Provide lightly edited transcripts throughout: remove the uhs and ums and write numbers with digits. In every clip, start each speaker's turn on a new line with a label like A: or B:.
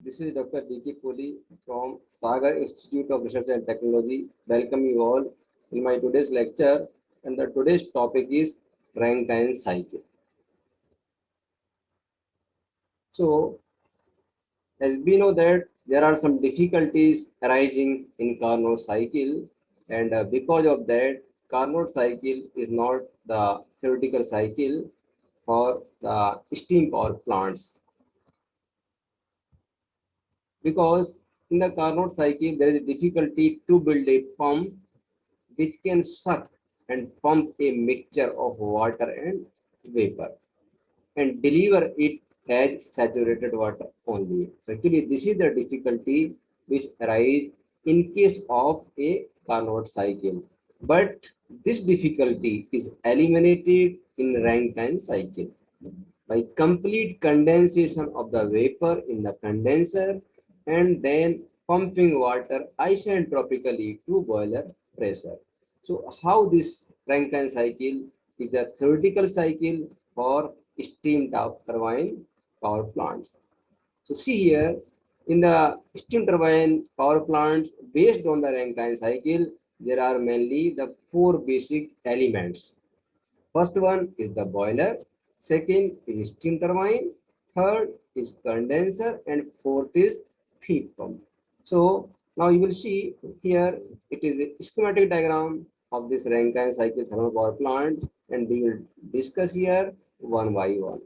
A: This is Dr. D.K. Kohli from Sagar Institute of Research and Technology. Welcome you all in my today's lecture. And the today's topic is Rankine cycle. So, as we know that there are some difficulties arising in Carnot cycle, and because of that, Carnot cycle is not the theoretical cycle for the steam power plants, because in the Carnot cycle there is a difficulty to build a pump which can suck and pump a mixture of water and vapor and deliver it as saturated water only. So actually, this is the difficulty which arises in case of a Carnot cycle. But this difficulty is eliminated in Rankine cycle by complete condensation of the vapor in the condenser and then pumping water isentropically to boiler pressure. So how this Rankine cycle is the theoretical cycle for steam turbine power plants. So see here, in the steam turbine power plants based on the Rankine cycle, there are mainly the four basic elements. First one is the boiler, second is steam turbine, third is condenser, and fourth is feed pump. So now you will see here it is a schematic diagram of this Rankine cycle thermal power plant, and we will discuss here one by one.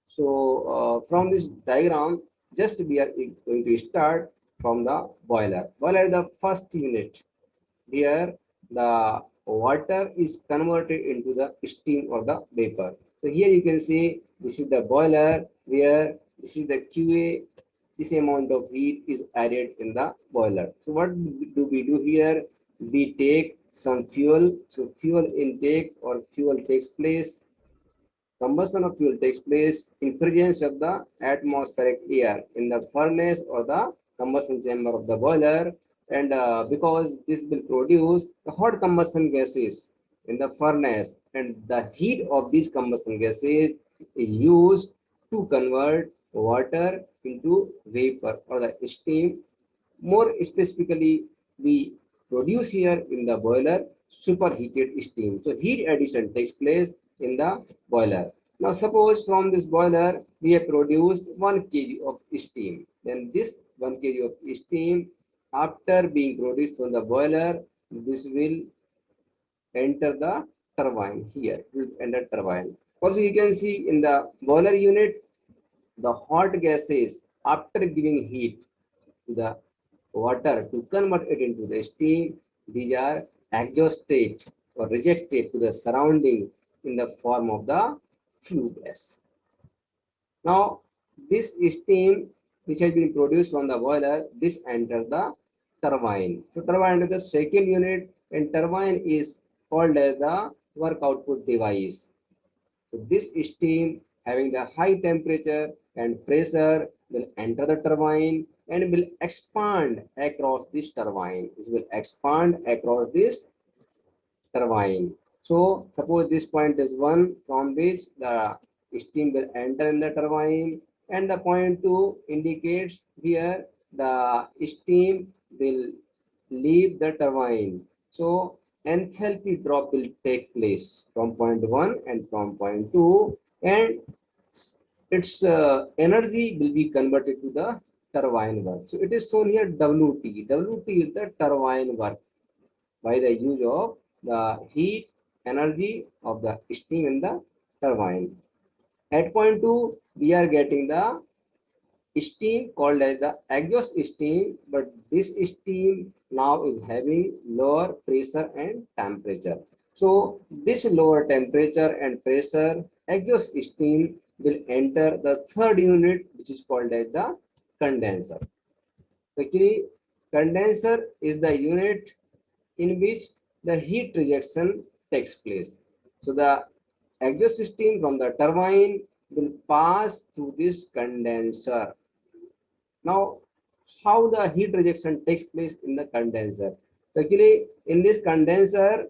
A: So from this diagram, just we are going to start from the boiler. Boiler is the first unit. Here the water is converted into the steam or the vapor. So here you can see this is the boiler where this is the QA. This amount of heat is added in the boiler. So what do we do here? We take some fuel. So fuel intake or fuel takes place. Combustion of fuel takes place in presence of the atmospheric air in the furnace or the combustion chamber of the boiler, and because this will produce the hot combustion gases in the furnace, and the heat of these combustion gases is used to convert water into vapor or the steam. More specifically, we produce here in the boiler superheated steam. So heat addition takes place in the boiler. Now suppose from this boiler we have produced 1 kg of steam. Then this 1 kg of steam, after being produced from the boiler, this will enter the turbine here. It will enter turbine. Also you can see in the boiler unit, the hot gases after giving heat to the water to convert it into the steam, these are exhausted or rejected to the surrounding in the form of the flue gas. Now, this steam which has been produced from the boiler, this enters the turbine. So, turbine is the second unit, and turbine is called as the work output device. So, this steam having the high temperature and pressure will enter the turbine and will expand across this turbine. This will expand across this turbine. So suppose this point is 1 from which the steam will enter in the turbine, and the point 2 indicates here the steam will leave the turbine. So enthalpy drop will take place from point 1 and from point 2, and its energy will be converted to the turbine work. So it is shown here WT. WT is the turbine work by the use of the heat energy of the steam in the turbine. At point 2, we are getting the steam called as the exhaust steam, but this steam now is having lower pressure and temperature. So this lower temperature and pressure exhaust steam will enter the third unit, which is called as the condenser. Actually, condenser is the unit in which the heat rejection takes place. So the exhaust steam from the turbine will pass through this condenser. Now, how the heat rejection takes place in the condenser? So actually, in this condenser,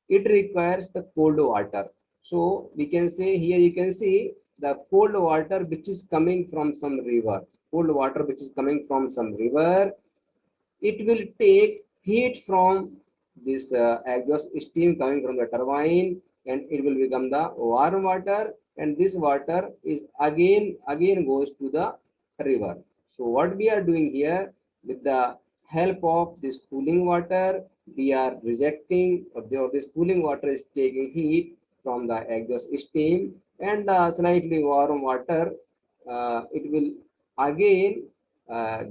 A: it requires the cold water. So we can say here you can see the cold water which is coming from some river, cold water which is coming from some river, it will take heat from this exhaust steam coming from the turbine, and it will become the warm water, and this water is again goes to the river. So what we are doing here, with the help of this cooling water, we are rejecting, or this cooling water is taking heat from the exhaust steam, and slightly warm water, it will again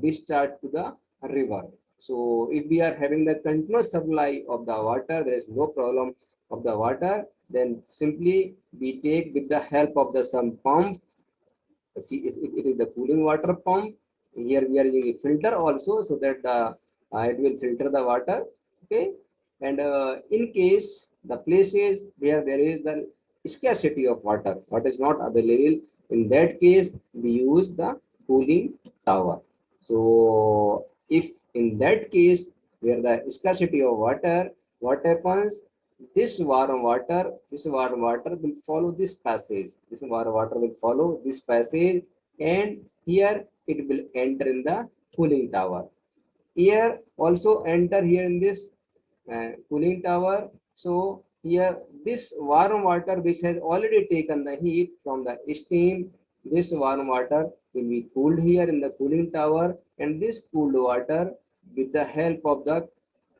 A: discharge to the river. So if we are having the continuous supply of the water, there is no problem of the water, then simply we take with the help of the some pump. See, it is the cooling water pump. Here we are using a filter also, so that it will filter the water. Okay, and in case the places where there is the scarcity of water, what is not available, in that case we use the cooling tower. So if in that case where the scarcity of water, what happens? This warm water will follow this passage. This warm water will follow this passage, and here it will enter in the cooling tower. Here also enter here in this cooling tower. So here this warm water which has already taken the heat from the steam, this warm water will be cooled here in the cooling tower, and this cooled water with the help of the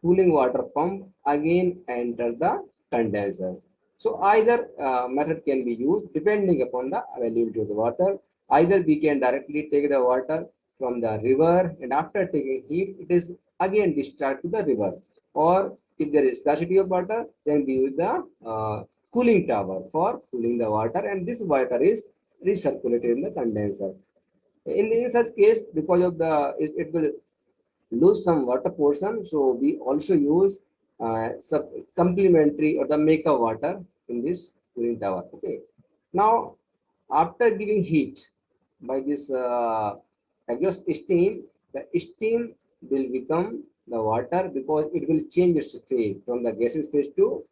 A: cooling water pump again enter the condenser. So either method can be used depending upon the availability of the water. Either we can directly take the water from the river, and after taking heat, it is again discharged to the river. Or if there is scarcity of water, then we use the cooling tower for cooling the water, and this water is recirculated in the condenser. In such case, because of the it will lose some water portion, so we also use sub complementary or the makeup water in this cooling tower. Okay. Now, after giving heat by this exhaust steam, the steam will become the water, because it will change its phase from the gaseous phase to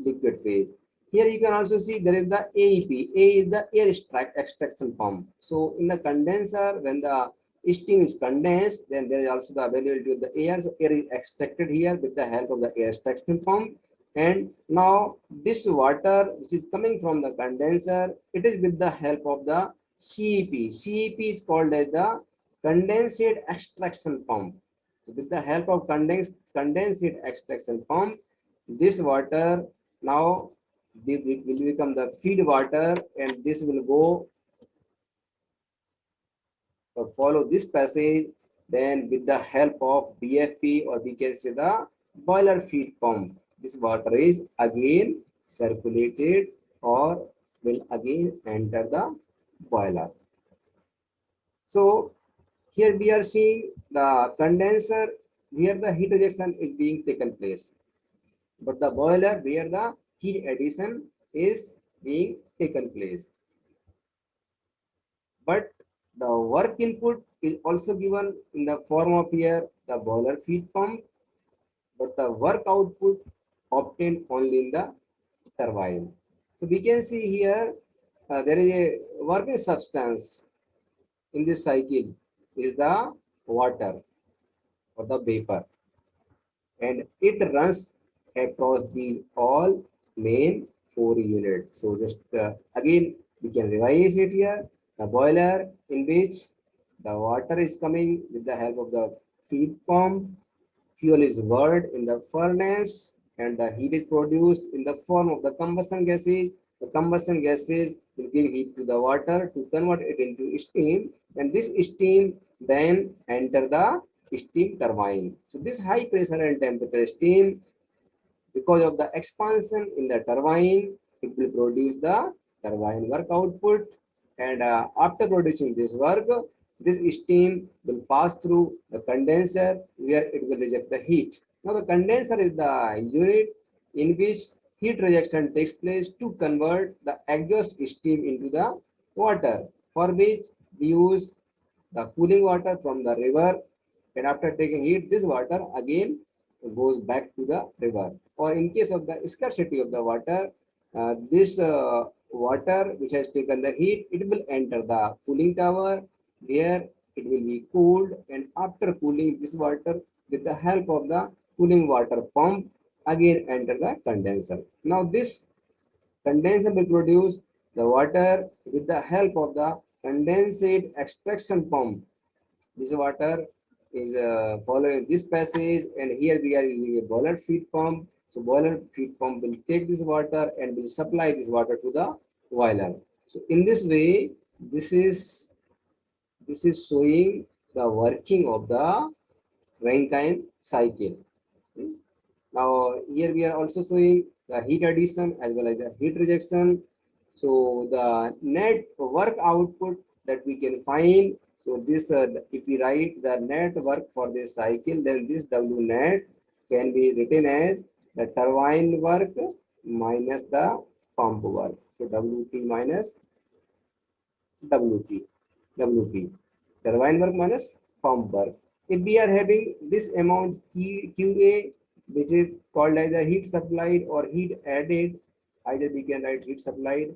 A: liquid phase. Here you can also see there is the AEP. A is the air extraction pump. So in the condenser, when the steam is condensed, then there is also the availability of the air. So air is extracted here with the help of the air extraction pump. And now this water which is coming from the condenser, it is with the help of the CEP. CEP is called as the condensate extraction pump. So with the help of condensate extraction pump, this water now will become the feed water, and this will go or follow this passage. Then with the help of BFP, or we can say the boiler feed pump, this water is again circulated or will again enter the boiler. So here we are seeing the condenser where the heat rejection is being taken place, but the boiler where the heat addition is being taken place. But the work input is also given in the form of here the boiler feed pump, but the work output obtained only in the turbine. So we can see here there is a working substance in this cycle is the water or the vapor, and it runs across these all main four units. So just again we can revise it here. The boiler in which the water is coming with the help of the feed pump, fuel is burned in the furnace, and the heat is produced in the form of the combustion gases. The combustion gases will give heat to the water to convert it into steam, and this steam then enter the steam turbine. So this high pressure and temperature steam, because of the expansion in the turbine, it will produce the turbine work output. And after producing this work, this steam will pass through the condenser where it will reject the heat. Now the condenser is the unit in which heat rejection takes place to convert the exhaust steam into the water, for which we use the cooling water from the river, and after taking heat, this water again goes back to the river. Or in case of the scarcity of the water, this water which has taken the heat, it will enter the cooling tower, where it will be cooled, and after cooling this water, with the help of the cooling water pump, again enter the condenser. Now this condenser will produce the water with the help of the condensate extraction pump. This water is following this passage, and here we are using a boiler feed pump. So boiler feed pump will take this water and will supply this water to the boiler. So in this way, this is this is showing the working of the Rankine cycle. Hmm. Now here we are also showing the heat addition as well as the heat rejection. So the net work output that we can find. So this, if we write the net work for this cycle, then this W net can be written as the turbine work minus the pump work. So WT minus WT, WT, turbine work minus pump work. If we are having this amount QA, which is called as a heat supplied or heat added, either we can write heat supplied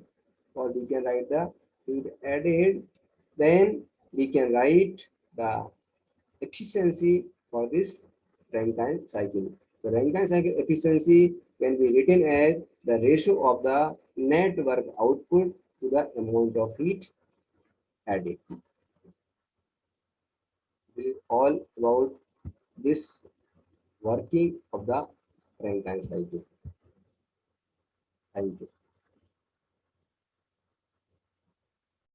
A: or we can write the heat added, then we can write the efficiency for this Rankine cycle. The Rankine cycle efficiency can be written as the ratio of the net work output to the amount of heat added. This is all about this working of the Rankine cycle. Thank you.